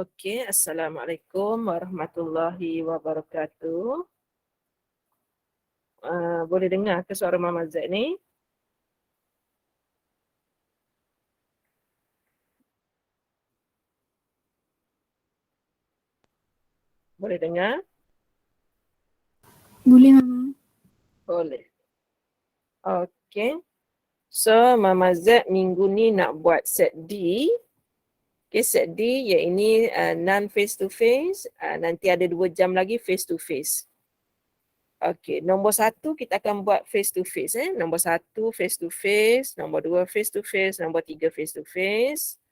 Okey, Assalamualaikum warahmatullahi wabarakatuh. Boleh dengar ke suara Mama Z ni? Boleh dengar? Boleh, Mama. Boleh. Okey. So, Mama Z minggu ni nak buat set D. Okay, set D iaitu non face to face. Nanti ada 2 jam lagi face to face. Okey, nombor 1 kita akan buat face to face. Nombor 1 face to face, nombor 2 face to face, nombor 3 face to face.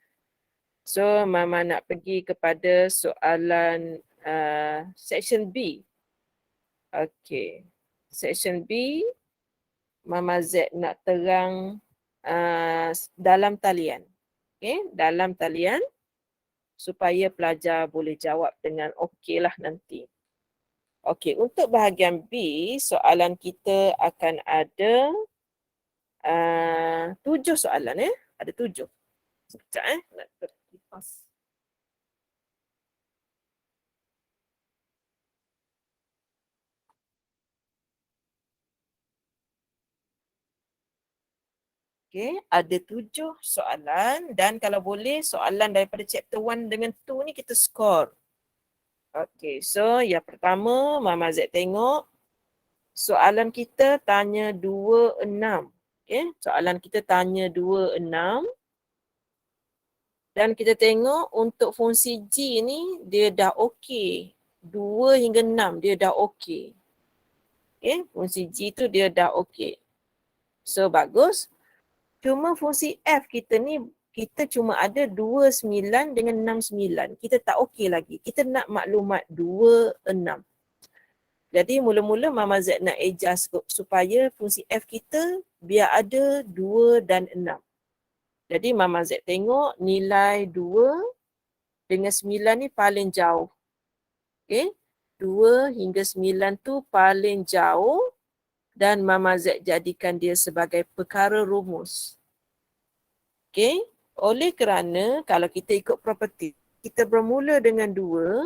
So, Mama nak pergi kepada soalan section B. Okey, section B, Mama Z nak terang dalam talian. Okey, dalam talian supaya pelajar boleh jawab dengan okey lah nanti. Okey, untuk bahagian B, soalan kita akan ada 7 soalan. Ada 7. Sekejap nak terkipas. Okey, ada 7 soalan dan kalau boleh soalan daripada chapter 1 dengan 2 ni kita skor. Okey, so yang pertama Mama Z tengok soalan kita tanya 26. Okey, soalan kita tanya 26 dan kita tengok untuk fungsi G ni dia dah okey. 2 hingga 6 dia dah okey. Okey, fungsi G tu dia dah okey. So bagus. Cuma fungsi F kita ni kita cuma ada 29 dengan 69. Kita tak okey lagi. Kita nak maklumat 26. Jadi mula-mula Mama Z nak adjust supaya fungsi F kita biar ada 2 dan 6. Jadi Mama Z tengok nilai 2 dengan 9 ni paling jauh. Okey. 2 hingga 9 tu paling jauh dan Mama Z jadikan dia sebagai perkara rumus. Okey. Oleh kerana kalau kita ikut property, kita bermula dengan 2,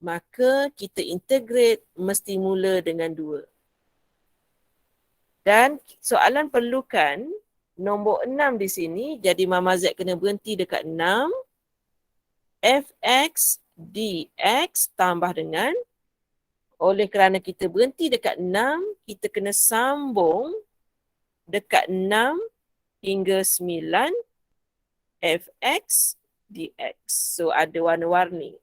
maka kita integrate mesti mula dengan 2. Dan soalan perlukan nombor 6 di sini, jadi Mama Z kena berhenti dekat 6. Fx dx tambah dengan, oleh kerana kita berhenti dekat 6, kita kena sambung dekat 6 hingga 9 fx dx. So ada warna-warni.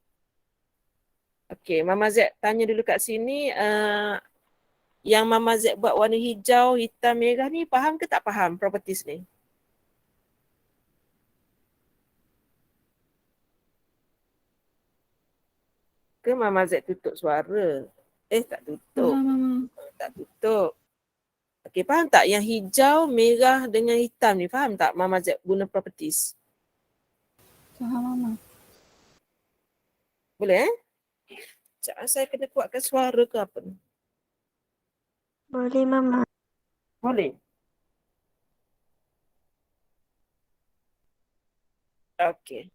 Okey, Mama Z tanya dulu kat sini, yang Mama Z buat warna hijau, hitam, merah ni faham ke tak faham properties ni? Ke Mama Z tutup suara? Tak tutup. Faham, Mama. Tak tutup. Okey, faham tak yang hijau, merah dengan hitam ni? Faham tak Mama Z guna properties? Faham, Mama. Boleh Sekejap, saya kena kuatkan suara ke apa ni? Boleh, Mama. Boleh? Okey.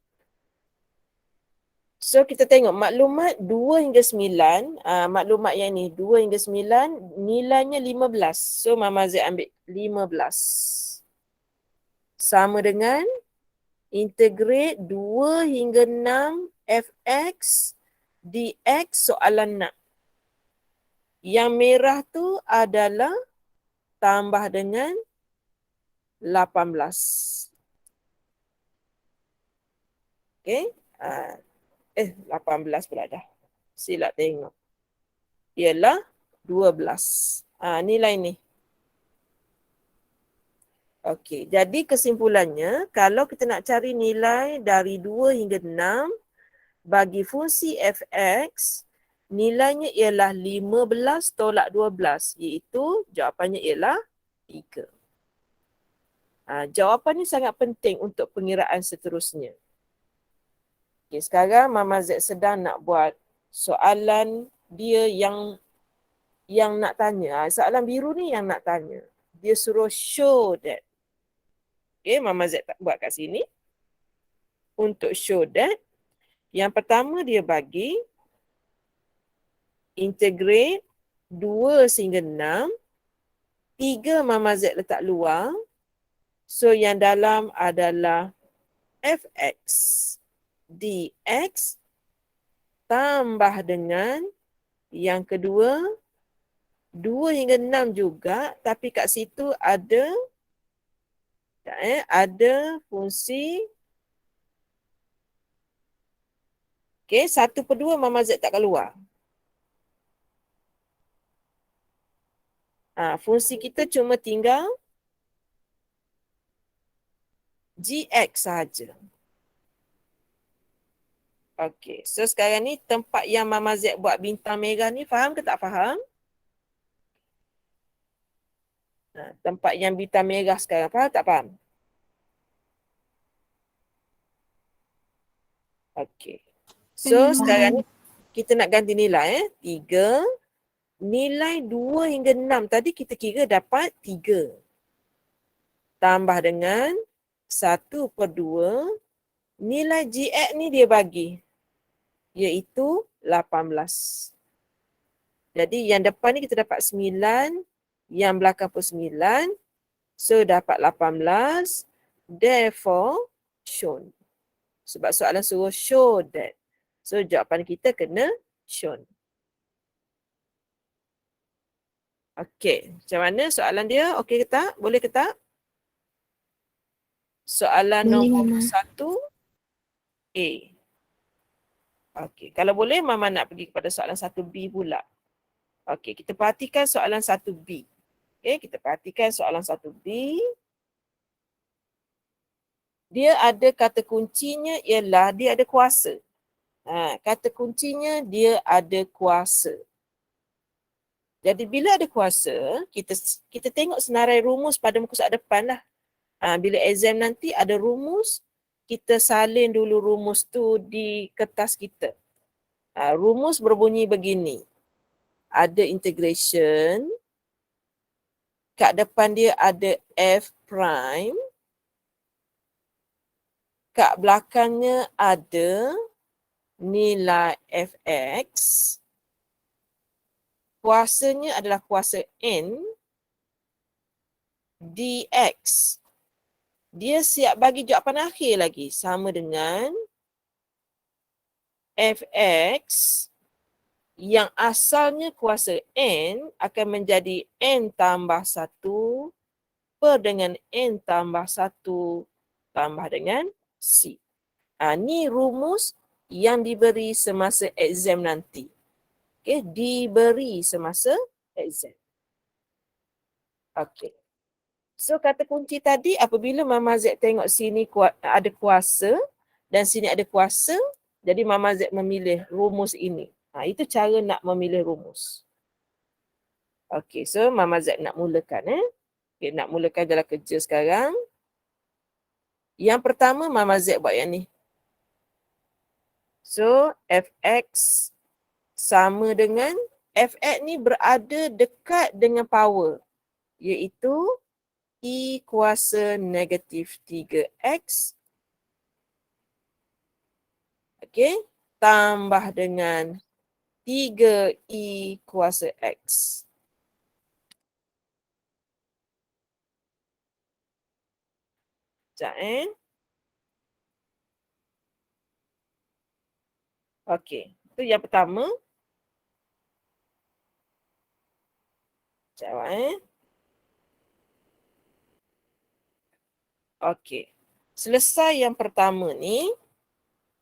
So kita tengok maklumat 2 hingga 9, maklumat yang ni 2 hingga 9 nilainya 15. So Mama Z ambil 15. Sama dengan integrate 2 hingga 6 fx dx soalan nak. Yang merah tu adalah tambah dengan 18. Okey. 18 pula dah. Silap tengok. Ialah 12. Nilai ni. Okey, jadi kesimpulannya, kalau kita nak cari nilai dari 2 hingga 6, bagi fungsi fx, nilainya ialah 15 tolak 12, iaitu jawapannya ialah 3. Jawapan ni sangat penting untuk pengiraan seterusnya. Okay, sekarang Mama Z sedang nak buat soalan dia yang nak tanya. Soalan biru ni yang nak tanya. Dia suruh show that. Okay, Mama Z buat kat sini. Untuk show that Yang pertama dia bagi integrate 2 sehingga 6. 3 Mama Z letak luar. So yang dalam adalah fx dx tambah dengan yang kedua 2 hingga 6 juga, tapi kat situ ada ada fungsi okey, 1/2 Mama Z tak keluar. Fungsi kita cuma tinggal gx saja. Okey, so sekarang ni tempat yang Mama Z buat bintang merah ni, faham ke tak faham? Tempat yang bintang merah sekarang, faham tak faham? Okey. So sekarang ni kita nak ganti nilai 3. Nilai 2 hingga 6 tadi kita kira dapat 3. Tambah dengan 1/2. Nilai GX ni dia bagi. Iaitu 18. Jadi yang depan ni kita dapat 9. Yang belakang pun 9. So dapat 18. Therefore shown. Sebab soalan suruh show that. So jawapan kita kena shown. Okey, macam mana soalan dia? Okey ke tak? Boleh ke tak? Soalan nombor 1A. Okey, kalau boleh Mama nak pergi kepada soalan 1B pula. Okey, kita perhatikan soalan 1B. Okey, kita perhatikan soalan 1B. Dia ada kata kuncinya ialah dia ada kuasa. Kata kuncinya dia ada kuasa. Jadi bila ada kuasa, kita tengok senarai rumus pada muka surat depan lah. Bila exam nanti ada rumus, kita salin dulu rumus tu di kertas kita. Rumus berbunyi begini. Ada integration. Kat depan dia ada f prime. Kat belakangnya ada nilai fx. Kuasanya adalah kuasa n. Dx. Dia siap bagi jawapan akhir lagi. Sama dengan fx yang asalnya kuasa n akan menjadi n tambah 1 per dengan n tambah 1 tambah dengan c. Ni rumus yang diberi semasa exam nanti. Okay, diberi semasa exam. Okay. So kata kunci tadi apabila Mama Z tengok sini ada kuasa dan sini ada kuasa, jadi Mama Z memilih rumus ini. Itu cara nak memilih rumus. Okay, so Mama Z nak mulakan. Okay, nak mulakan jalan kerja sekarang. Yang pertama Mama Z buat yang ni. So fx sama dengan fx ni berada dekat dengan power. Iaitu E kuasa negatif 3x. Okay. Tambah dengan 3E kuasa X. Sekejap Okey. Itu yang pertama. Sekejap Okey. Selesai yang pertama ni,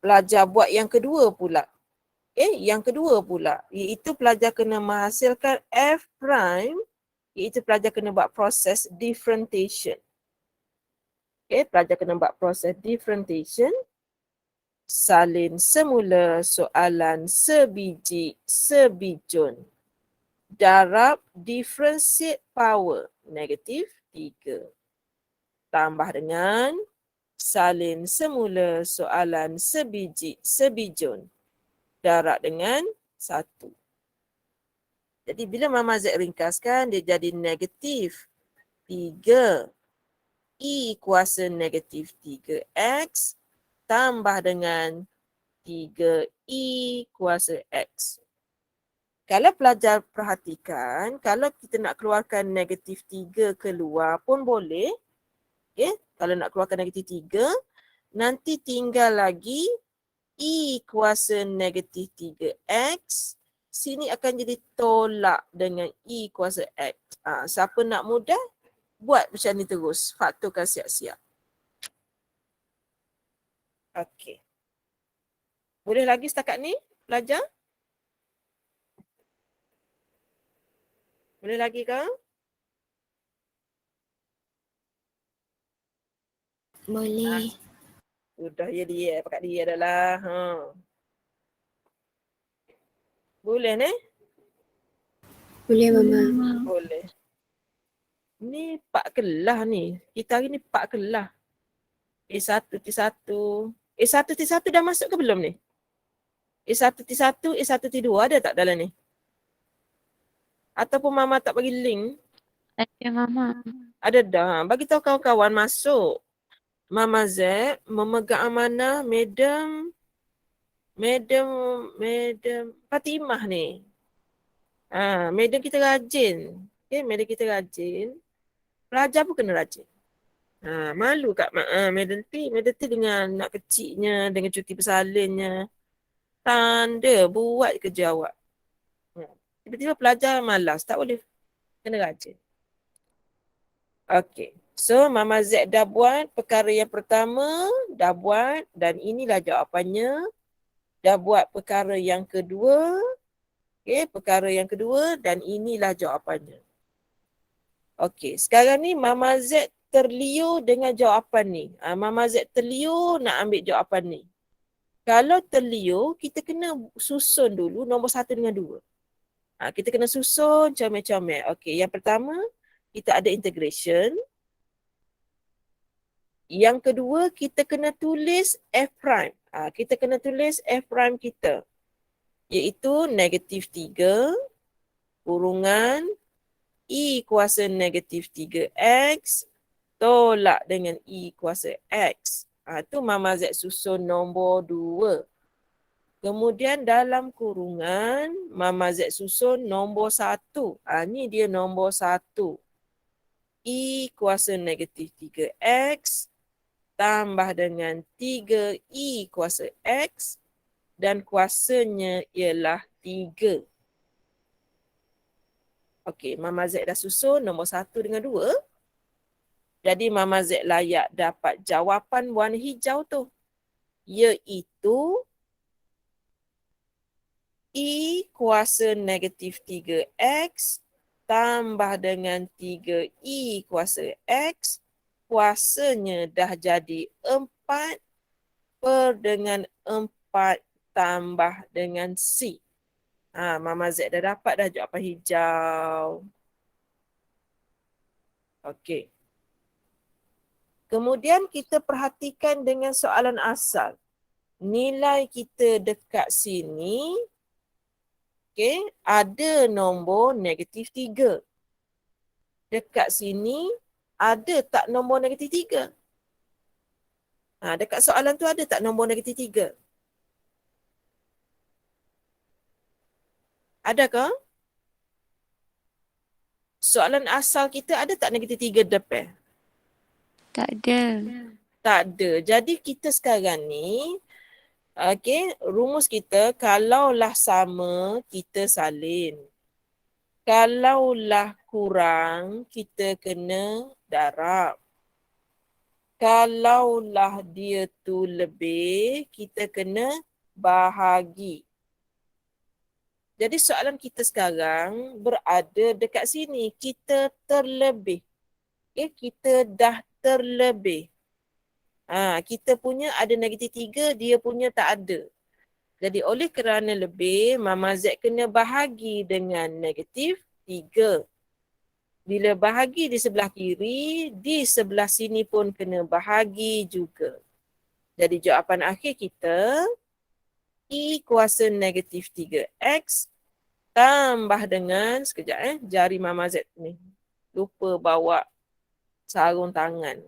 pelajar buat yang kedua pula. Yang kedua pula, iaitu pelajar kena menghasilkan F prime, iaitu pelajar kena buat proses differentiation. Pelajar kena buat proses differentiation. Salin semula soalan sebiji sebijun. Darab differentiate power negatif 3. Tambah dengan salin semula soalan sebiji sebijun. Darab dengan 1. Jadi bila Mama Z ringkaskan, dia jadi negatif 3 E kuasa negatif 3X tambah dengan 3E kuasa X. Kalau pelajar perhatikan, kalau kita nak keluarkan negatif 3 keluar pun boleh. Okay? Kalau nak keluarkan negatif 3, nanti tinggal lagi E kuasa negatif 3X. Sini akan jadi tolak dengan E kuasa X. Siapa nak mudah, buat macam ni terus. Faktorkan siap-siap. Okey. Boleh lagi setakat ni, pelajar? Boleh lagi ke? Boleh. Sudah ya dia, pakat dia dah lah. Boleh ni? Boleh Mama. Boleh. Ni Pak Kelah ni. Kita hari ni Pak Kelah. A1, T1. A1, T1 dah masuk ke belum ni? A1, T1, A1, T2 ada tak dalam ni? Ataupun Mama tak bagi link? Ada Mama. Ada dah. Bagi tahu kawan-kawan masuk. Mama Z memegang amanah Madam Fatimah ni. Madam kita rajin. Okay, madam kita rajin. Pelajar pun kena rajin. Malu kat Madam T. Madam T dengan anak kecilnya, dengan cuti bersalinnya. Tanda buat kerja awak. Tiba-tiba pelajar malas. Tak boleh. Kena rajin. Okay. So, Mama Z dah buat perkara yang pertama, dah buat dan inilah jawapannya. Dah buat perkara yang kedua. Okay, perkara yang kedua dan inilah jawapannya. Okay, sekarang ni Mama Z terliur dengan jawapan ni. Mama Z terliur nak ambil jawapan ni. Kalau terliur, kita kena susun dulu nombor 1 dengan 2. Kita kena susun comel-comel. Okay, yang pertama, kita ada integration. Yang kedua, kita kena tulis F prime. Kita kena tulis F prime kita. Iaitu negatif 3 kurungan E kuasa negatif 3X tolak dengan E kuasa X. Itu Mama Z susun nombor 2. Kemudian dalam kurungan, Mama Z susun nombor 1. Ni dia nombor 1. E kuasa negatif 3X tambah dengan 3E kuasa X dan kuasanya ialah 3. Okey, Mama Z dah susun nombor 1 dengan 2. Jadi Mama Z layak dapat jawapan warna hijau tu. Iaitu E kuasa negatif 3X tambah dengan 3E kuasa X. Kuasanya dah jadi 4 per dengan 4 tambah dengan C. Mama Z dah dapat dah jawapan hijau. Okey. Kemudian kita perhatikan dengan soalan asal. Nilai kita dekat sini, okay, ada nombor negatif 3. Dekat sini, ada tak nombor negatif 3? Dekat soalan tu ada tak nombor negatif 3? Adakah? Soalan asal kita ada tak negatif 3 depan? Tak ada. Tak ada. Jadi kita sekarang ni, rumus kita kalaulah sama, kita salin. Kalaulah kurang, kita kena darab. Kalaulah dia tu lebih, kita kena bahagi. Jadi soalan kita sekarang berada dekat sini. Kita terlebih. Kita dah terlebih. Kita punya ada negatif 3, dia punya tak ada. Jadi oleh kerana lebih, Mama Z kena bahagi dengan negatif 3. Bila bahagi di sebelah kiri, di sebelah sini pun kena bahagi juga. Jadi jawapan akhir kita, E kuasa negatif 3X tambah dengan, sekejap jari Mama Z ni. Lupa bawa sarung tangan.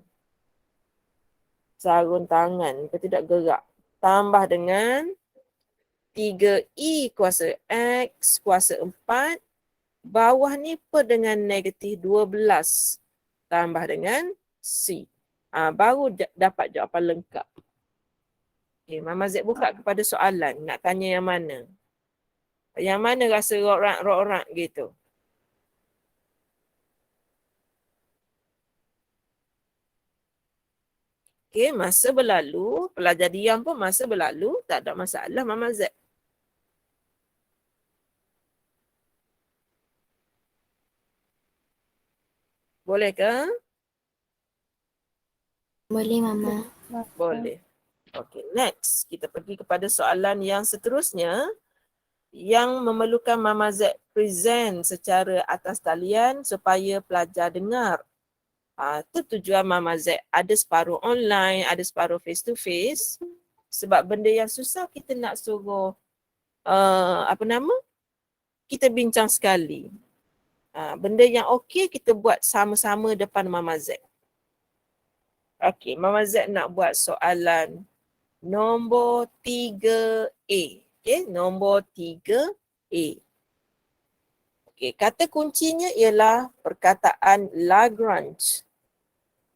Sarung tangan, kita tidak gerak. Tambah dengan 3i kuasa X kuasa 4. Bawah ni per dengan negatif 12 tambah dengan C. Baru dapat jawapan lengkap. Okay, Mama Z buka kepada soalan. Nak tanya yang mana? Yang mana rasa rorak-rorak gitu? Okay, masa berlalu. Pelajar diam pun masa berlalu. Tak ada masalah Mama Z. Boleh ke? Boleh Mama. Boleh. Okay, next. Kita pergi kepada soalan yang seterusnya yang memerlukan Mama Z present secara atas talian supaya pelajar dengar. Itu tujuan Mama Z. Ada separuh online, ada separuh face to face. Sebab benda yang susah kita nak suruh kita bincang sekali. Benda yang okey kita buat sama-sama depan Mama Z. Okey, Mama Z nak buat soalan nombor 3A. Okey, nombor 3A. Okey, kata kuncinya ialah perkataan Lagrange.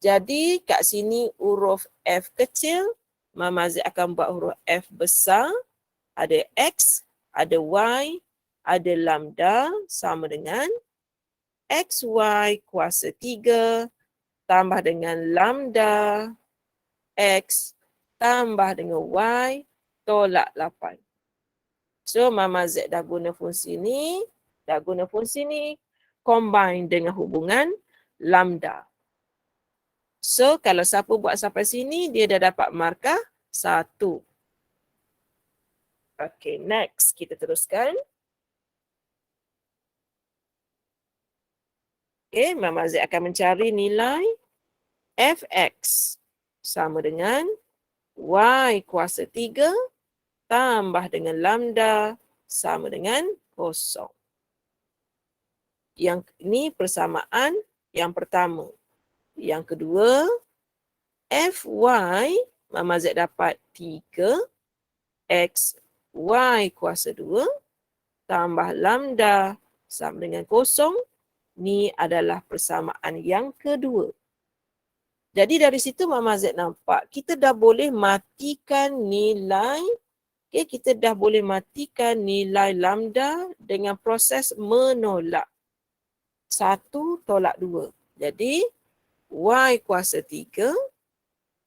Jadi kat sini huruf F kecil, Mama Z akan buat huruf F besar. Ada X, ada Y, ada lambda sama dengan XY kuasa 3 tambah dengan lambda X tambah dengan Y tolak 8. So Mama Z dah guna fungsi ni, combine dengan hubungan lambda. So kalau siapa buat sampai sini, dia dah dapat markah 1. Okay, next kita teruskan. Okay, Mama Z akan mencari nilai Fx sama dengan Y kuasa 3 tambah dengan lambda sama dengan 0. Yang ini persamaan yang pertama. Yang kedua, Fy, Mama Z dapat 3 X Y kuasa 2 tambah lambda sama dengan 0. Ni adalah persamaan yang kedua. Jadi dari situ Mama Z nampak kita dah boleh matikan nilai. Okay, kita dah boleh matikan nilai lambda dengan proses menolak. 1 tolak 2. Jadi Y kuasa 3.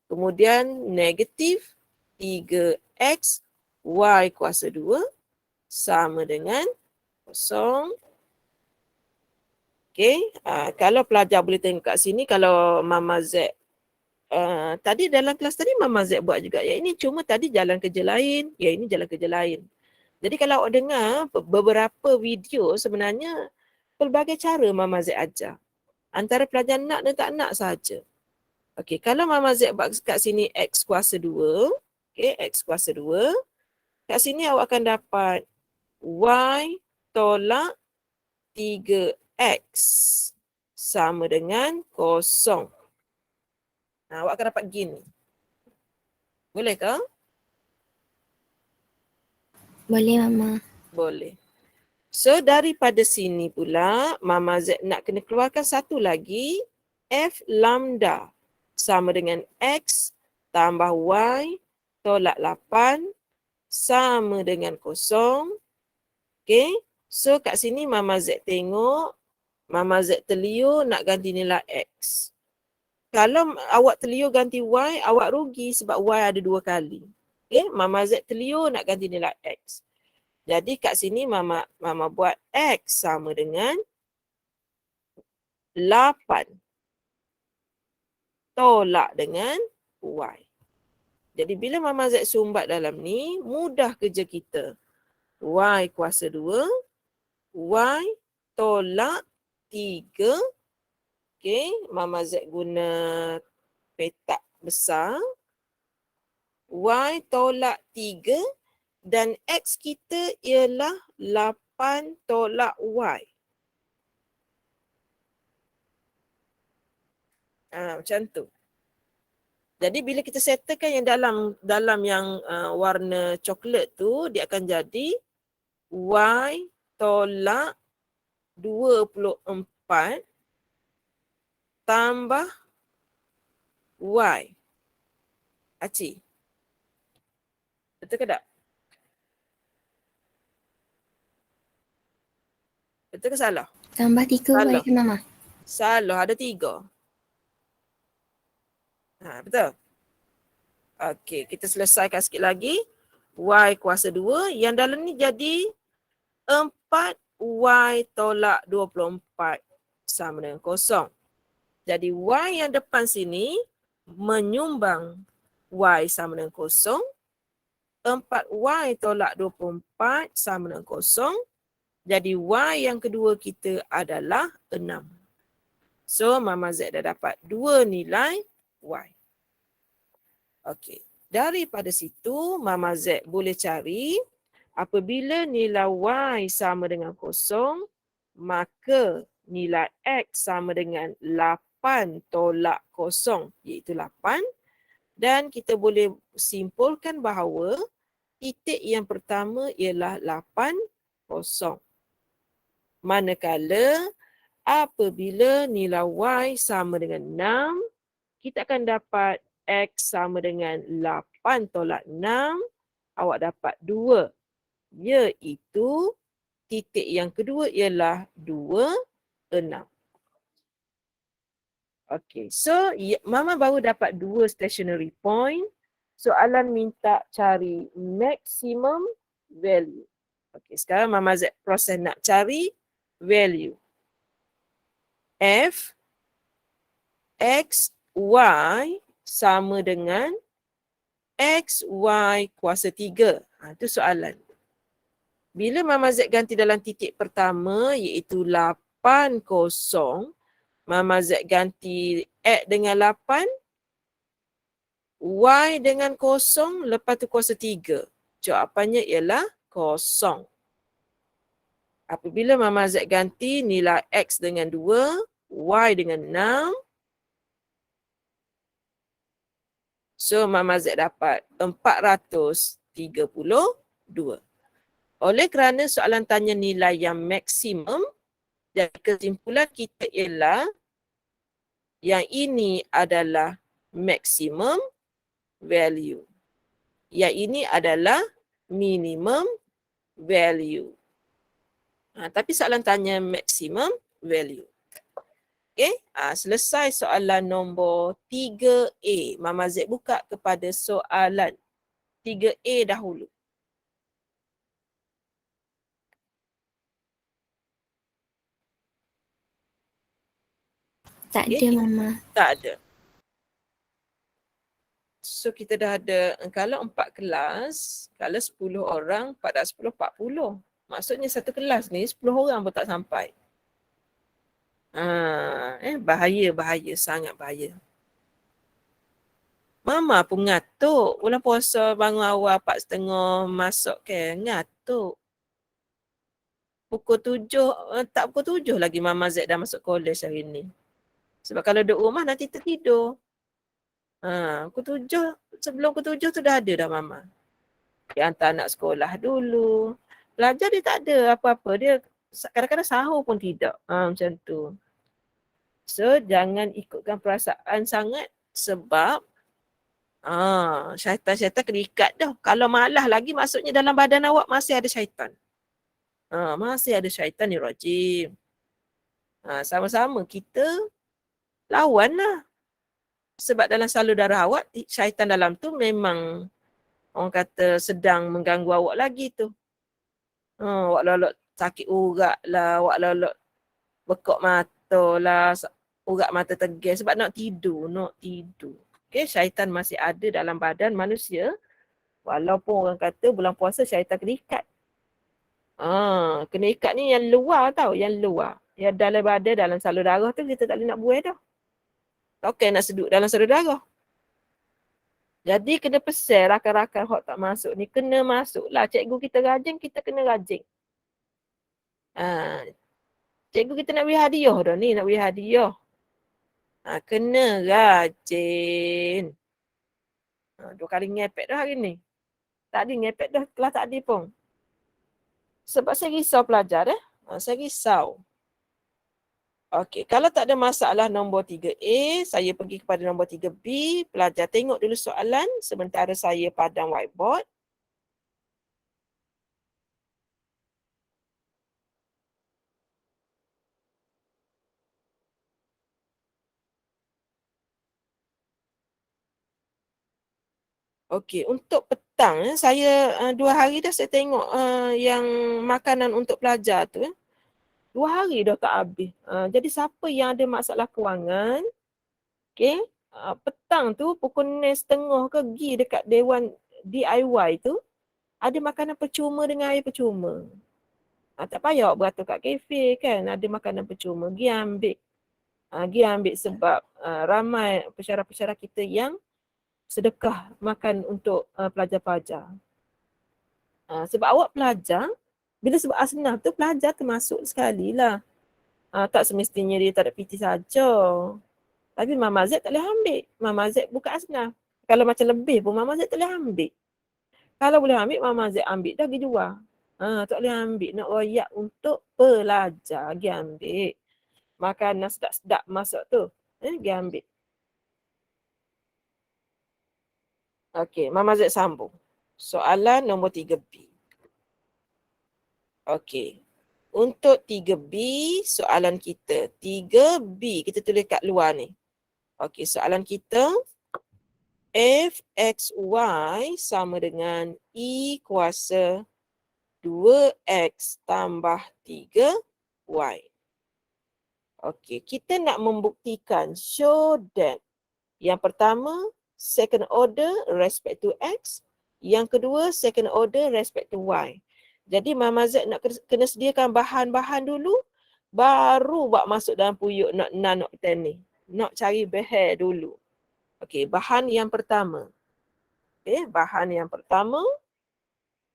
Kemudian negatif 3X Y kuasa 2 sama dengan 0. Okay, kalau pelajar boleh tengok kat sini, kalau Mama Z, tadi dalam kelas tadi Mama Z buat juga. Yang ini cuma tadi jalan kerja lain, yang ini jalan kerja lain. Jadi kalau awak dengar beberapa video sebenarnya pelbagai cara Mama Z ajar. Antara pelajar nak dan tak nak sahaja. Okay, kalau Mama Z buat kat sini X kuasa 2, okay, X kuasa 2, kat sini awak akan dapat Y tolak 3X sama dengan 0. Awak akan dapat gini. Boleh ke? Boleh Mama. Boleh. So daripada sini pula Mama Z nak kena keluarkan satu lagi F lambda sama dengan X tambah Y tolak 8 sama dengan 0. Okay. So kat sini Mama Z tengok, Mama Z terliur nak ganti nilai X. Kalau awak terliur ganti Y, awak rugi sebab Y ada 2 kali. Okay. Mama Z terliur nak ganti nilai X. Jadi kat sini Mama buat X sama dengan 8 tolak dengan Y. Jadi bila Mama Z sumbat dalam ni, mudah kerja kita. Y kuasa 2, Y tolak 3. Okay, Mama Z guna petak besar. Y tolak 3 dan X kita ialah 8 tolak Y. Macam tu. Jadi bila kita settlekan yang dalam yang warna coklat tu, dia akan jadi Y tolak 24 tambah Y. Aci, betul ke tak? Betul ke salah? Tambah 3 Salah. Y ke Mama? Salah, ada 3. Betul? Okey, kita selesaikan sikit lagi. Y kuasa 2. Yang dalam ni jadi 4Y tolak 24 sama dengan kosong. Jadi Y yang depan sini menyumbang Y sama dengan kosong. 4Y tolak 24 sama dengan kosong. Jadi Y yang kedua kita adalah 6. So Mama Z dah dapat 2 nilai Y. Okey. Daripada situ Mama Z boleh cari apabila nilai Y sama dengan kosong, maka nilai X sama dengan 8 tolak kosong, iaitu 8. Dan kita boleh simpulkan bahawa titik yang pertama ialah 8, kosong. Manakala apabila nilai Y sama dengan 6, kita akan dapat X sama dengan 8 tolak 6, awak dapat 2. Iaitu titik yang kedua ialah 2, 6. Okey, so Mama baru dapat 2 stationary point. Soalan minta cari maximum value. Okey, sekarang Mama Z proses nak cari value. F X Y sama dengan X Y kuasa 3. Itu soalan. Bila Mama Z ganti dalam titik pertama iaitu 8, kosong, Mama Z ganti X dengan 8, Y dengan kosong, lepas tu kuasa 3. Jawapannya ialah kosong. Apabila Mama Z ganti nilai X dengan 2, Y dengan 6, so Mama Z dapat 432. Oleh kerana soalan tanya nilai yang maksimum, dan kesimpulan kita ialah yang ini adalah maximum value. Yang ini adalah minimum value. Tapi soalan tanya maximum value. Okey, selesai soalan nombor 3A. Mama Z buka kepada soalan 3A dahulu. Tak Okey, ada Mama. tak ada. So kita dah ada, kalau 4 kelas, kalau 10 orang, 4 dah 10, 40. Maksudnya satu kelas ni 10 orang pun tak sampai. Bahaya, sangat bahaya. Mama pun ngatuk. Bulan puasa bangun awal 4:30 masuk ke, ngatuk. Pukul 7, tak pukul 7 lagi Mama Z dah masuk college hari ni. Sebab kalau duduk rumah nanti tertidur. Pukul 7, sebelum pukul 7 tu dah ada dah Mama. Dia hantar anak sekolah dulu. Belajar dia tak ada apa-apa. Dia kadang-kadang sahur pun tidak. Macam tu. So jangan ikutkan perasaan sangat sebab syaitan-syaitan kena ikat dah. Kalau malah lagi maksudnya dalam badan awak masih ada syaitan. Masih ada syaitan ni rajim. Sama-sama kita lawan lah. Sebab dalam salur darah awak, syaitan dalam tu memang orang kata sedang mengganggu awak lagi tu. Awak lolok sakit urat lah, awak lolok bekok mata lah, urat mata tegel sebab nak tidur. Okay, syaitan masih ada dalam badan manusia. Walaupun orang kata bulan puasa syaitan kena ikat. Kena ikat ni yang luar tau, yang luar. Yang dalam badan, dalam salur darah tu kita tak boleh nak buai dah. Okay, nak sedut dalam salur darah. Jadi kena pesan rakan-rakan hok tak masuk ni, kena masuk lah. Cikgu kita rajin, kita kena rajin. Cikgu kita nak beri hadiah dah ni, nak beri hadiah. Kena rajin. 2 kali ngepek dah hari ni. Tadi ngepek dah kelas tadi pun. Sebab saya risau pelajar saya risau. Okey, kalau tak ada masalah nombor 3A, saya pergi kepada nombor 3B. Pelajar tengok dulu soalan sementara saya padam whiteboard. Okey, untuk petang saya 2 hari dah saya tengok yang makanan untuk pelajar tu 2 hari dah tak habis. Jadi siapa yang ada masalah kewangan, okey, petang tu pukul 6.30 ke pergi dekat Dewan DIY tu, ada makanan percuma dengan air percuma. Tak payah awak beratur kat kafe kan, ada makanan percuma. Pergi ambil. Pergi ambil sebab ramai pensyarah-pensyarah kita yang sedekah makan untuk pelajar-pelajar. Sebab awak pelajar, bila sebab asnaf tu pelajar termasuk sekali lah. Tak semestinya dia tak ada PT saja. Tapi Mama Z tak boleh ambil. Mama Z bukan asnaf. Kalau macam lebih pun Mama Z tak boleh ambil. Kalau boleh ambil, Mama Z ambil dah pergi jual. Tak boleh ambil. Nak royak untuk pelajar. Pergi ambil. Makanan sedap-sedap masuk tu. Pergi ambil. Okey, Mama Z sambung. Soalan nombor 3B. Okey. Untuk 3B, soalan kita. 3B, kita tulis kat luar ni. Okey, soalan kita. Fxy sama dengan E kuasa 2X tambah 3Y. Okey, kita nak membuktikan, show that. Yang pertama, second order respect to X. Yang kedua, second order respect to Y. Jadi Mama Z nak kena sediakan bahan-bahan dulu, baru buat masuk dalam puyuk nak 10 ni. Nak cari behar dulu. Okey, bahan yang pertama. Okey, bahan yang pertama,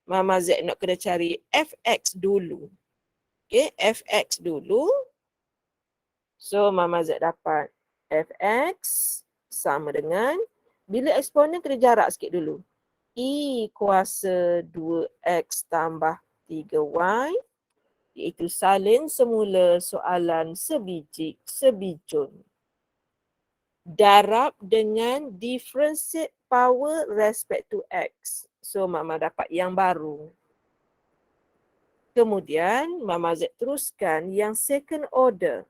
Mama Z nak kena cari Fx dulu. Okey, Fx dulu. So, Mama Z dapat Fx sama dengan, bila eksponen kena jarak sikit dulu. E kuasa 2X tambah 3Y, iaitu salin semula soalan sebiji sebijun. Darab dengan differentiate power respect to X. So, Mama dapat yang baru. Kemudian, Mama Z teruskan yang second order.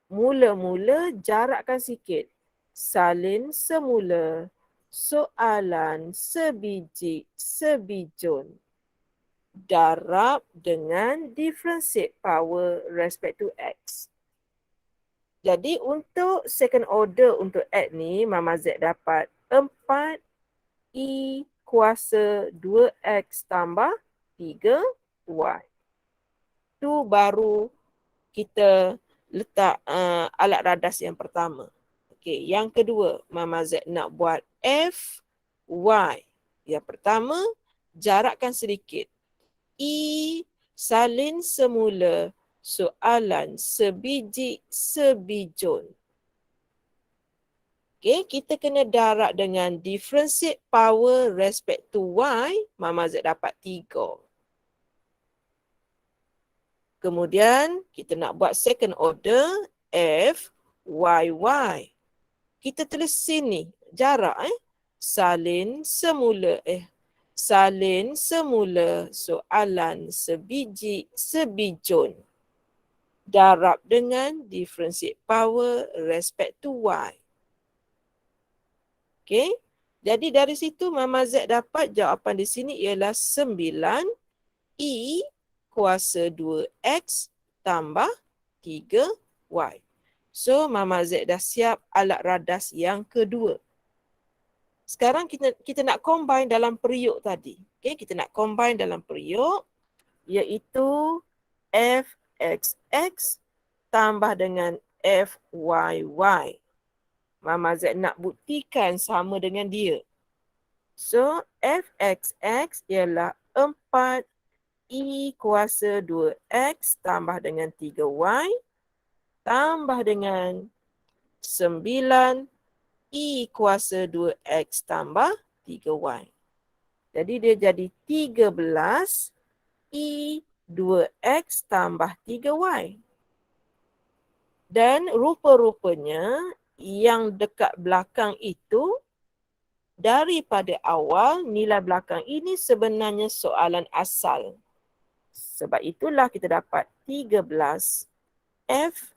Mula-mula jarakkan sikit. Salin semula soalan sebiji sebijun. Darab dengan differentiate power respect to X. Jadi untuk second order untuk X ni, Mama Z dapat 4E kuasa 2X tambah 3Y. Tu baru kita letak alat radas yang pertama. Okey, yang kedua, Mama Z nak buat Fy. Yang pertama, jarakkan sedikit. E salin semula soalan sebiji sebijun. Okey, kita kena darab dengan differentiate power respect to Y. Mama Z dapat 3. Kemudian, kita nak buat second order Fyy. Kita tulis sini, jarak salin semula soalan sebiji sebijun. Darab dengan differentiate power respect to Y. Okey. Jadi dari situ Mama Z dapat jawapan di sini ialah 9E kuasa 2X tambah 3Y. So, Mama Z dah siap alat radas yang kedua. Sekarang kita nak combine dalam periuk tadi. Okay, kita nak combine dalam periuk iaitu Fxx tambah dengan Fyy. Mama Z nak buktikan sama dengan dia. So, Fxx ialah 4E kuasa 2X tambah dengan 3Y tambah dengan 9E I kuasa 2X tambah 3Y. Jadi dia jadi 13 I 2X tambah 3Y. Dan rupa-rupanya yang dekat belakang itu daripada awal nilai belakang ini sebenarnya soalan asal. Sebab itulah kita dapat 13 F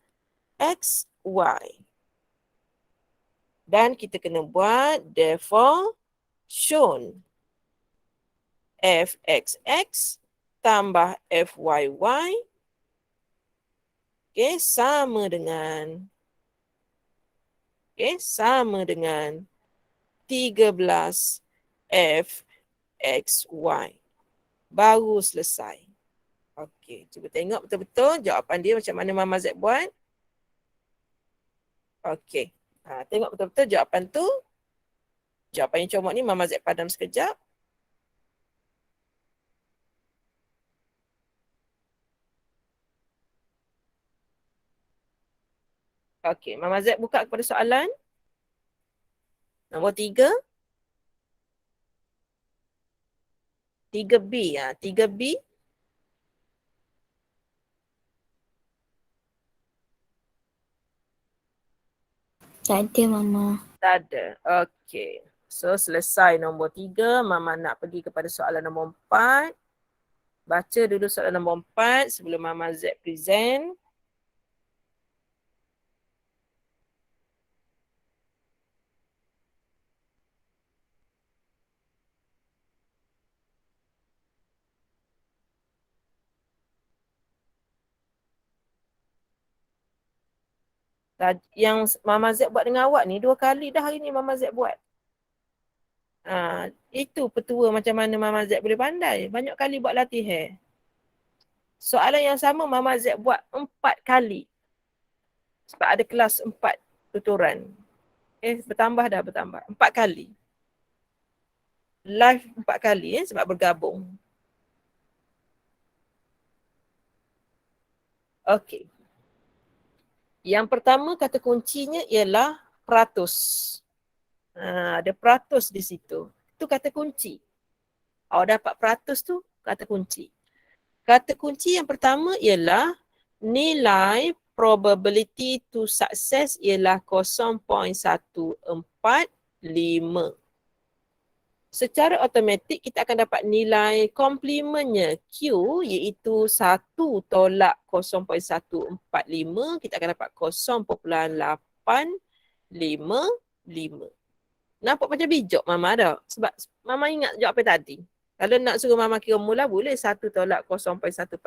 X Y. Dan kita kena buat therefore shown Fxx tambah Fyy sama dengan sama dengan 13 Fxy. Baru selesai. Okey, cuba tengok betul-betul jawapan dia macam mana Mama Z buat. Okey. Tengok betul-betul jawapan tu. Jawapan yang comot ni Mama Z padam sekejap. Okey, Mama Z buka kepada soalan. Nombor 3. 3B. 3B. Tak ada Mama. Tak ada. Okey. So selesai nombor 3. Mama nak pergi kepada soalan nombor 4. Baca dulu soalan nombor 4 sebelum Mama Z present. Yang Mama Z buat dengan awak ni 2 kali dah hari ni Mama Z buat. Itu petua macam mana Mama Z boleh pandai. Banyak kali buat latihan. Soalan yang sama Mama Z buat 4 kali. Sebab ada kelas 4 tutoran. Bertambah 4 kali. Live 4 kali sebab bergabung. Okey. Yang pertama kata kuncinya ialah peratus. Ada peratus di situ. Itu kata kunci. Awak dapat peratus tu kata kunci. Kata kunci yang pertama ialah nilai probability to success ialah 0.145. Secara automatik kita akan dapat nilai komplementnya Q iaitu 1 tolak 0.145. Kita akan dapat 0.855. Nampak macam bijak Mama dah. Sebab Mama ingat jawapan tadi. Kalau nak suruh Mama kira mula boleh 1 tolak 0.145.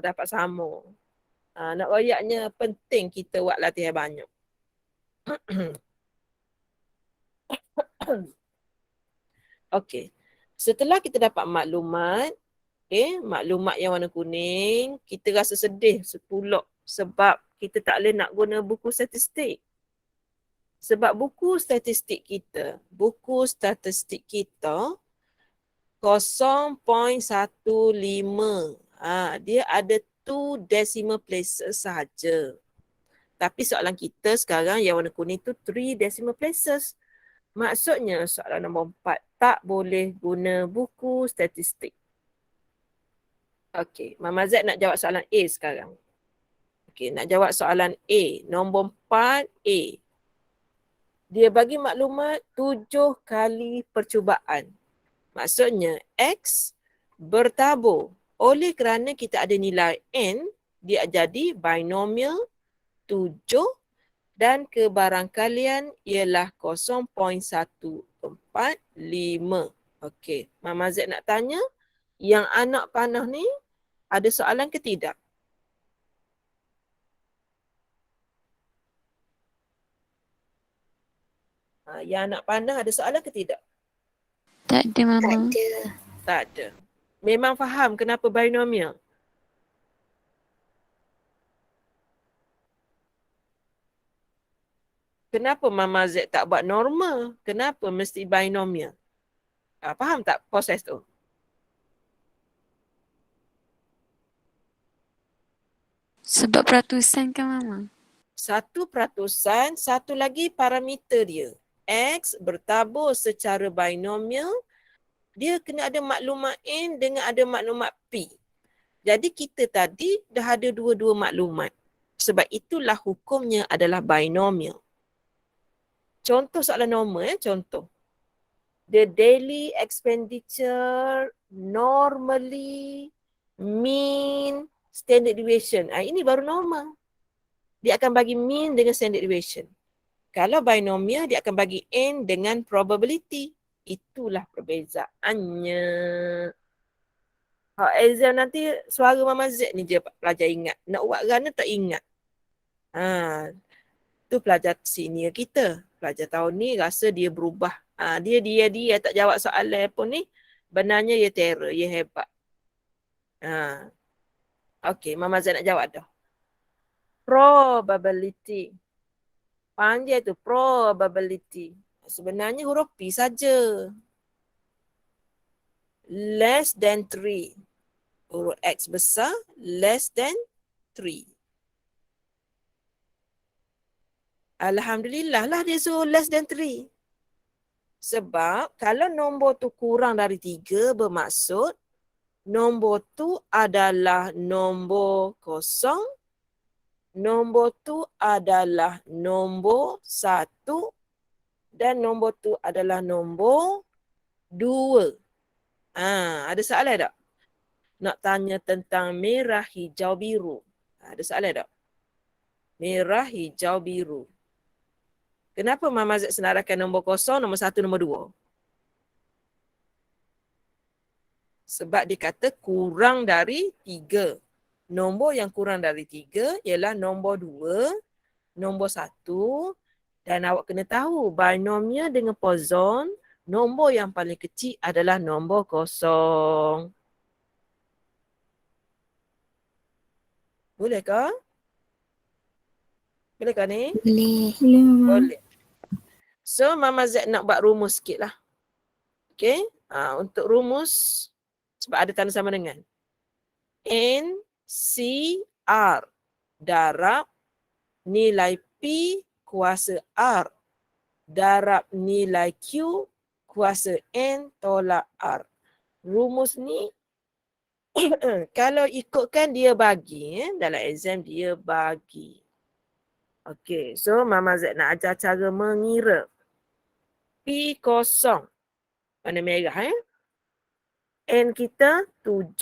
Dapat sama. Nak royaknya penting kita buat latihan banyak. Okey. Setelah kita dapat maklumat, maklumat yang warna kuning, kita rasa sedih sepulak sebab kita tak boleh nak guna buku statistik. Sebab buku statistik kita 0.15. Dia ada 2 decimal places sahaja. Tapi soalan kita sekarang yang warna kuning tu 3 decimal places. Maksudnya soalan nombor 4 tak boleh guna buku statistik. Okey, Mama Z nak jawab soalan A sekarang. Okey, nak jawab soalan A. Nombor 4A. Dia bagi maklumat 7 kali percubaan. Maksudnya X bertabur. Oleh kerana kita ada nilai N, dia jadi binomial 7 dan kebarangkalian ialah 0.145. Okey, Mama Z nak tanya, yang anak panah ni ada soalan ke tidak? Yang anak panah ada soalan ke tidak? Tak ada Tak Mama. ada. Tak ada. Memang faham kenapa binomial? Kenapa Mama Z tak buat normal? Kenapa mesti binomial? Faham tak proses tu? Sebab peratusan kan Mama. 1%, satu lagi parameter dia. X bertabur secara binomial, dia kena ada maklumat N dengan ada maklumat P. Jadi kita tadi dah ada dua-dua maklumat. Sebab itulah hukumnya adalah binomial. Contoh soalan normal, contoh. The daily expenditure normally mean standard deviation. Ini baru normal. Dia akan bagi mean dengan standard deviation. Kalau binomial, dia akan bagi N dengan probability. Itulah perbezaannya. Exam nanti suara Mama Z ni je pelajar ingat. Nak buat rana tak ingat. Tu pelajar senior kita. Pelajar tahun ni rasa dia berubah. Dia tak jawab soalan pun ni. Benarnya dia terror, dia hebat. Okey, Mama Z nak jawab dah. Probability. Panggil tu probability. Sebenarnya huruf P saja. Less than 3. Huruf X besar, less than 3. Alhamdulillah lah dia suruh less than 3. Sebab kalau nombor tu kurang dari 3 bermaksud nombor tu adalah nombor kosong, nombor tu adalah nombor 1 dan nombor tu adalah nombor 2. Ada soalan tak? Nak tanya tentang merah, hijau, biru. Ada soalan tak? Merah, hijau, biru. Kenapa Mama Z senaraikan nombor kosong, nombor 1, nombor 2? Sebab dia kata kurang dari 3. Nombor yang kurang dari 3 ialah nombor 2, nombor 1 dan awak kena tahu binomial dengan poson, nombor yang paling kecil adalah nombor kosong. Bolehkah? Bolehkah ni? Boleh. Boleh, Mama. Boleh. So, Mama Z nak buat rumus sikit lah. Okay. Untuk rumus, sebab ada tanda sama dengan. NCR darab nilai P kuasa R darab nilai Q kuasa N tolak R. Rumus ni, kalau ikutkan dia bagi. Dalam exam dia bagi. Okay, so Mama Z nak ajar cara mengira. P kosong. Warna merah N kita 7,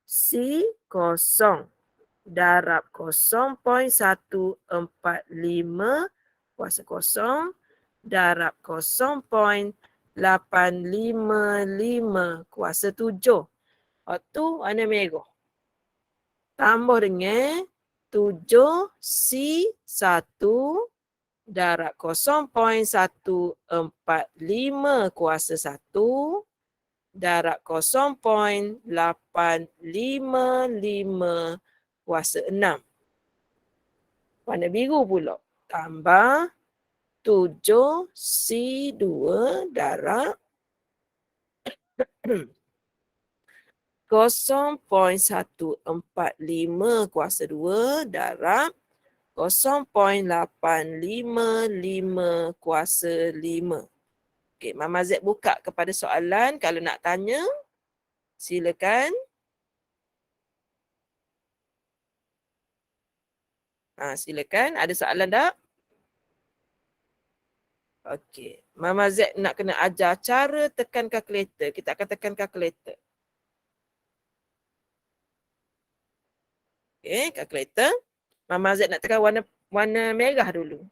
C kosong. Darab 0.145 kuasa kosong. Darab 0.855 kuasa 7. Waktu warna merah. Tambah dengan 7C1 darab 0.145 kuasa 1 darab 0.855 kuasa 6. Warna biru pula. Tambah 7C2 darab 0.145 kuasa 2 darab 0.855 kuasa 5. Okey, Mama Z buka kepada soalan. Kalau nak tanya, silakan. Silakan. Ada soalan tak? Okey. Mama Z nak kena ajar cara tekan kalkulator. Kita akan tekan kalkulator. Okey, kalkulator. Mama Z nak tekan warna merah dulu.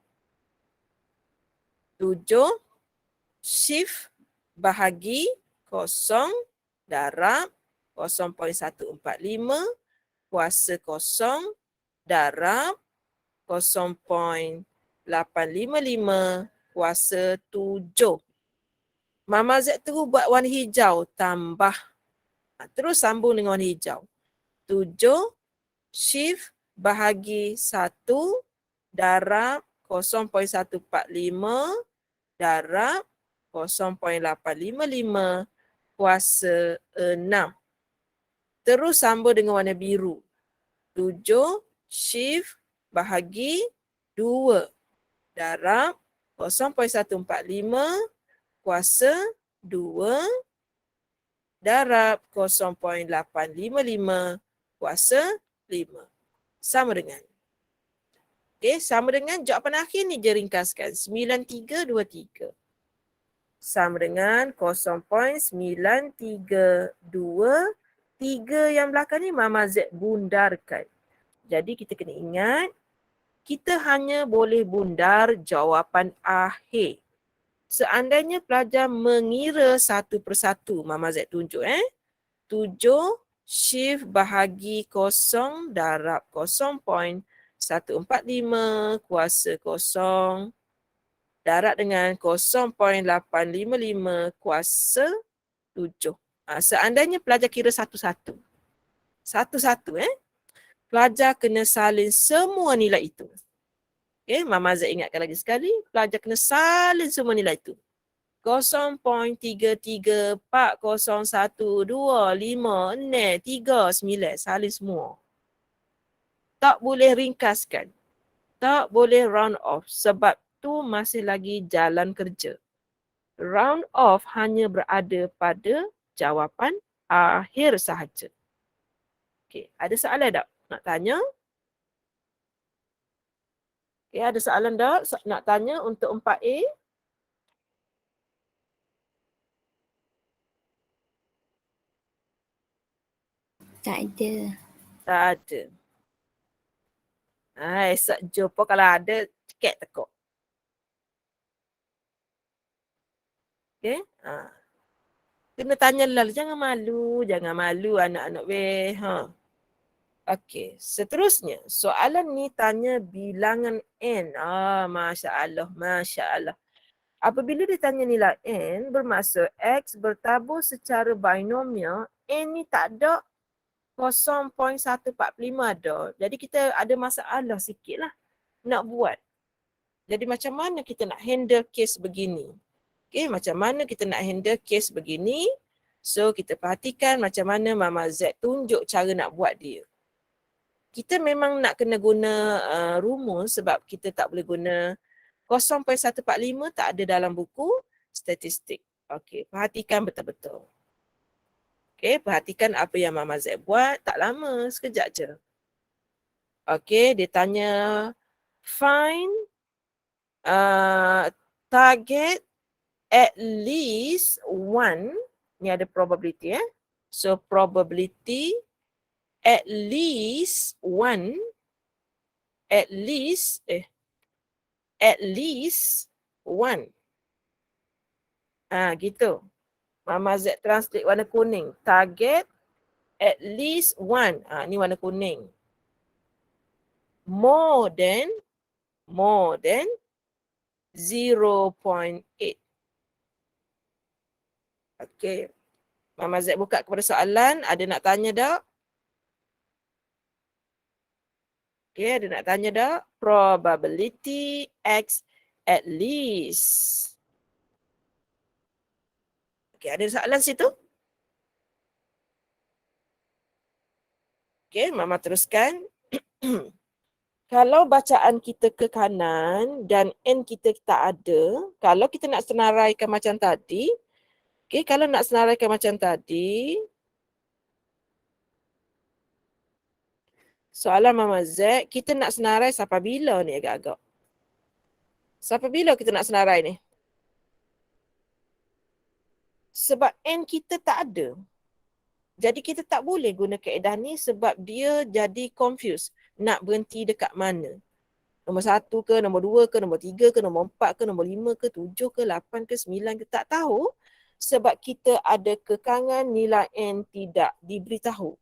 7 shift bahagi 0 darab 0.145 kuasa 0 darab 0.855 kuasa 7. Mama Z terus buat warna hijau tambah. Terus sambung dengan warna hijau. 7 shift bahagi 1 darab 0.145 darab 0.855 kuasa 6. Terus sambung dengan warna biru. 7 shift bahagi 2 darab 0.145 kuasa 2 darab 0.855 kuasa 5. Sama dengan. Okey, sama dengan jawapan akhir ni je ringkaskan. 9323. Sama dengan 0.932. 3 yang belakang ni Mama Z bundarkan. Jadi kita kena ingat, kita hanya boleh bundar jawapan akhir. Seandainya pelajar mengira satu persatu, Mama Z tunjuk 7 shift bahagi 0 darab 0.145 kuasa 0 darab dengan 0.855 kuasa 7. Seandainya pelajar kira satu-satu. Satu-satu pelajar kena salin semua nilai itu. Okay, Mama Z ingatkan lagi sekali. Pelajar kena salin semua nilai itu. 0.3340125439 salin semua. Tak boleh ringkaskan. Tak boleh round off sebab tu masih lagi jalan kerja. Round off hanya berada pada jawapan akhir sahaja. Okey, ada soalan tak nak tanya? Okey, ada soalan tak nak tanya untuk 4A? Tak ada. Tak ada. Esok jumpa kalau ada, cekek tekuk. Okey? Kena tanya lalu. Jangan malu anak-anak weh. Okey, seterusnya soalan ni tanya bilangan N. Masya Allah. Apabila ditanya nilai N, bermaksud X bertabur secara binomial, N ni tak ada 0.145 ada. Jadi kita ada masalah sikit lah nak buat. Jadi macam mana kita nak handle case begini? Okay, macam mana kita nak handle case begini? So kita perhatikan macam mana Mama Z tunjuk cara nak buat dia. Kita memang nak kena guna rumus sebab kita tak boleh guna 0.145 tak ada dalam buku statistik. Okey, perhatikan betul-betul. Okey, perhatikan apa yang Mama Z buat. Tak lama, sekejap je. Okey, dia tanya find target at least one. Ni ada probability So probability at least one. At least one. Gitu. Mama Z translate warna kuning. Target at least one. Ni warna kuning. More than 0.8. Okay. Mama Z buka kepada soalan. Ada nak tanya tak? Okay, ada nak tanya tak? Probability X at least. Okay, ada soalan situ? Okay, Mama teruskan. Kalau bacaan kita ke kanan dan N kita tak ada, kalau kita nak senaraikan macam tadi, okay, kalau nak senaraikan macam tadi, soalan Mama Z, kita nak senarai sampai bila ni agak-agak? Sampai bila kita nak senarai ni? Sebab N kita tak ada. Jadi kita tak boleh guna kaedah ni sebab dia jadi confused. Nak berhenti dekat mana? Nombor 1 ke, nombor 2 ke, nombor 3 ke, nombor 4 ke, nombor 5 ke, 7 ke, 8 ke, 9 ke, tak tahu. Sebab kita ada kekangan nilai N tidak diberitahu.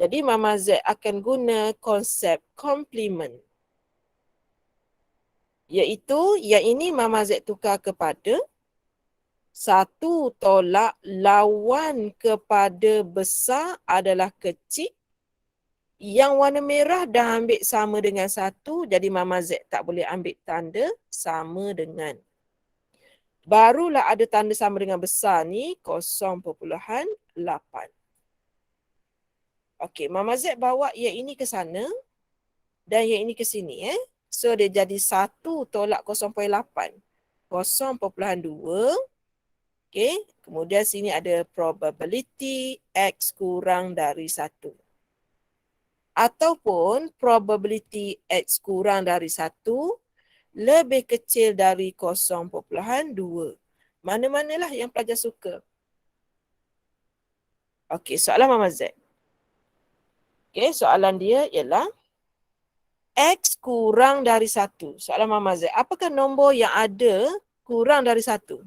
Jadi Mama Z akan guna konsep komplement. Iaitu yang ini Mama Z tukar kepada 1 tolak lawan kepada besar adalah kecil. Yang warna merah dah ambil sama dengan 1. Jadi Mama Z tak boleh ambil tanda sama dengan. Barulah ada tanda sama dengan besar ni 0.8. Okey, Mama Z bawa yang ini ke sana dan yang ini ke sini. So dia jadi 1 tolak 0.8. 0.2. Okay. Kemudian sini ada probability X kurang dari 1. Ataupun probability X kurang dari 1 lebih kecil dari 0.2. Mana-manalah yang pelajar suka. Okey, soalan Mama Z. Okey, soalan dia ialah X kurang dari 1. Soalan Mama Z, apakah nombor yang ada kurang dari 1?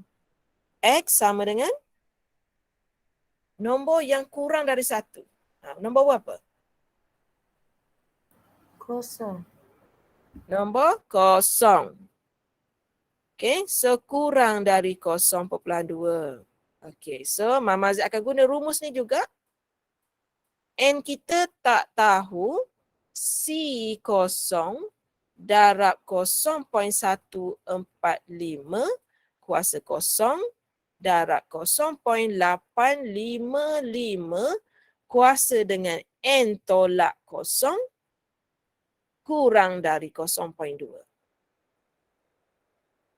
X sama dengan nombor yang kurang dari 1. Nombor berapa? Kosong. Nombor 0. Okay, so kurang dari 0.2. Okay, so Mama Z akan guna rumus ni juga. N kita tak tahu C kosong darab 0.145 kuasa kosong darab 0.855 kuasa dengan N tolak kosong kurang dari 0.2.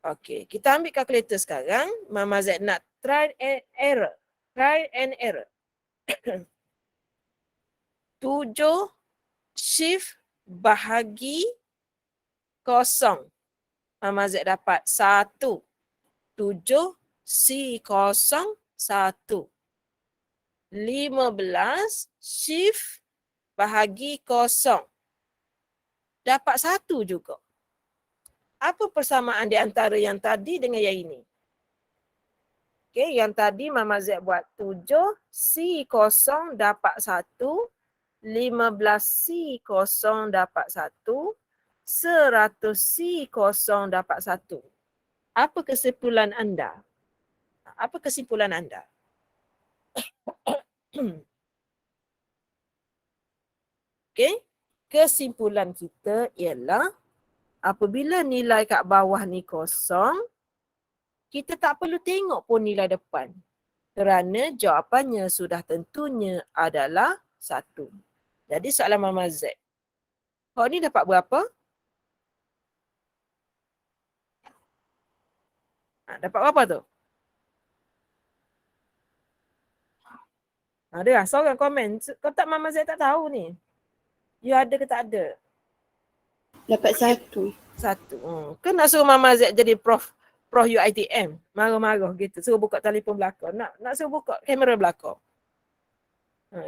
Okey, kita ambil kalkulator sekarang. Mama Z nak try and error. Try and error. 7 shift bahagi 0. Mama Z dapat 1. 7 C kosong 1. 15 shift bahagi 0. Dapat 1 juga. Apa persamaan di antara yang tadi dengan yang ini? Okay, yang tadi Mama Z buat 7, C kosong dapat 1, 15 C kosong dapat 1, 100 C kosong dapat 1. Apa kesimpulan anda? Apa kesimpulan anda? Okay, kesimpulan kita ialah apabila nilai kat bawah ni kosong, kita tak perlu tengok pun nilai depan. Kerana jawapannya sudah tentunya adalah 1. Jadi soalan Mama Z. Kau ni dapat berapa? Dapat berapa tu? Ada lah seorang komen. Kau tak Mama Z tak tahu ni. You ada ke tak ada? Dapat 1. 1. Kan nak suruh Mama Z jadi Prof UiTM. Marah-marah gitu. Suruh buka telefon belakang. Nak suruh buka kamera belakang.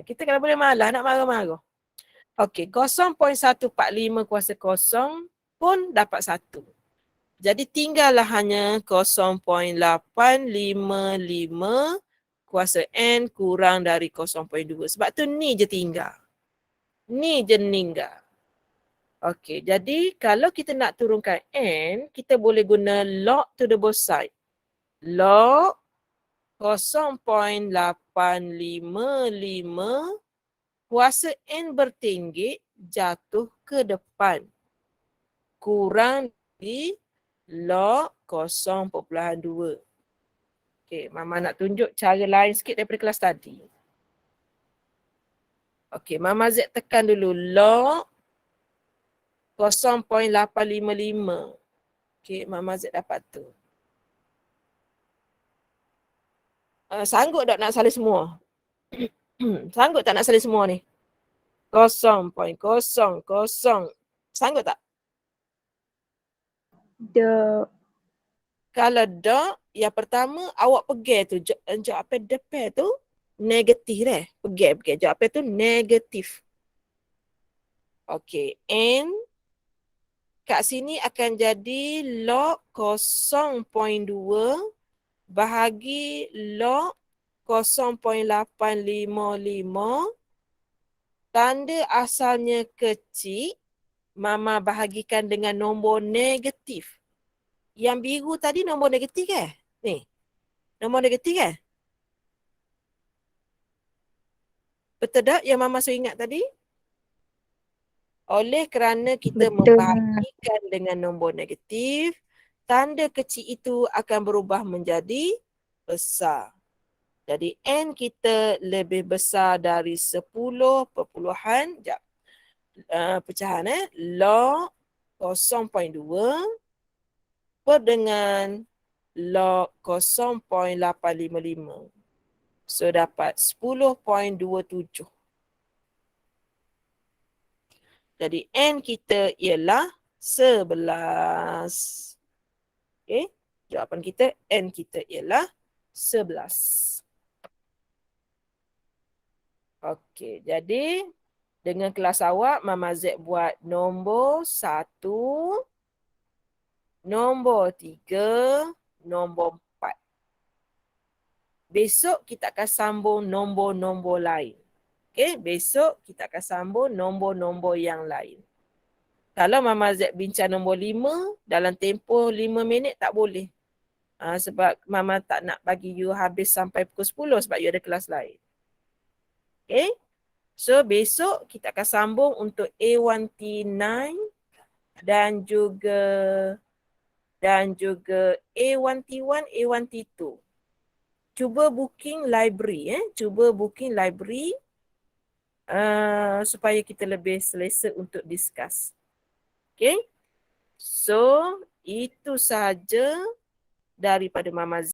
Kita kalau boleh malah nak marah-marah. Okey, 0.145 kuasa kosong pun dapat 1. Jadi tinggallah hanya 0.855 kuasa N kurang dari 0.2. Sebab tu ni je tinggal. Ni je meninggal. Okey, jadi kalau kita nak turunkan N, kita boleh guna log to the both side. Log 0.855 kuasa N bertinggi jatuh ke depan. Kurang dari log 0.2. Okey, Mama nak tunjuk cara lain sikit daripada kelas tadi. Okey, Mama Z tekan dulu log 0.855. Okey, Mama Z dapat tu. Sanggup tak nak salin semua? Sanggup tak nak salin semua ni? 0.00. Sanggup tak? Dok. Kalau dok, yang pertama awak pegang tu, jawapan depan tu negatif deh. Pegang. Jawapan tu negatif. Okey, N kat sini akan jadi log 0.2 bahagi log 0.855. Tanda asalnya kecil, Mama bahagikan dengan nombor negatif. Yang biru tadi nombor negatif ke? Ni. Nombor negatif ke? Betul tak yang Mama suruh ingat tadi? Oleh kerana kita Betul. membahagikan dengan nombor negatif, tanda kecil itu akan berubah menjadi besar. Jadi N kita lebih besar dari 10 perpuluhan, pecahan log 0.2 per dengan log 0.855. So dapat 10.27. Jadi N kita ialah 11. Okay. Jawapan kita N kita ialah 11. Okey, jadi dengan kelas awak, Mama Z buat nombor 1, nombor 3, nombor 4. Besok kita akan sambung nombor-nombor lain. Okey, besok kita akan sambung nombor-nombor yang lain. Kalau Mama Z bincang nombor 5, dalam tempoh 5 minit tak boleh. Sebab Mama tak nak bagi you habis sampai pukul 10 sebab you ada kelas lain. Okay. So besok kita akan sambung untuk A1T9 dan juga A1T1, A1T2. Cuba booking library. Cuba booking library supaya kita lebih selesa untuk discuss. Okay. So itu sahaja daripada Mama Z.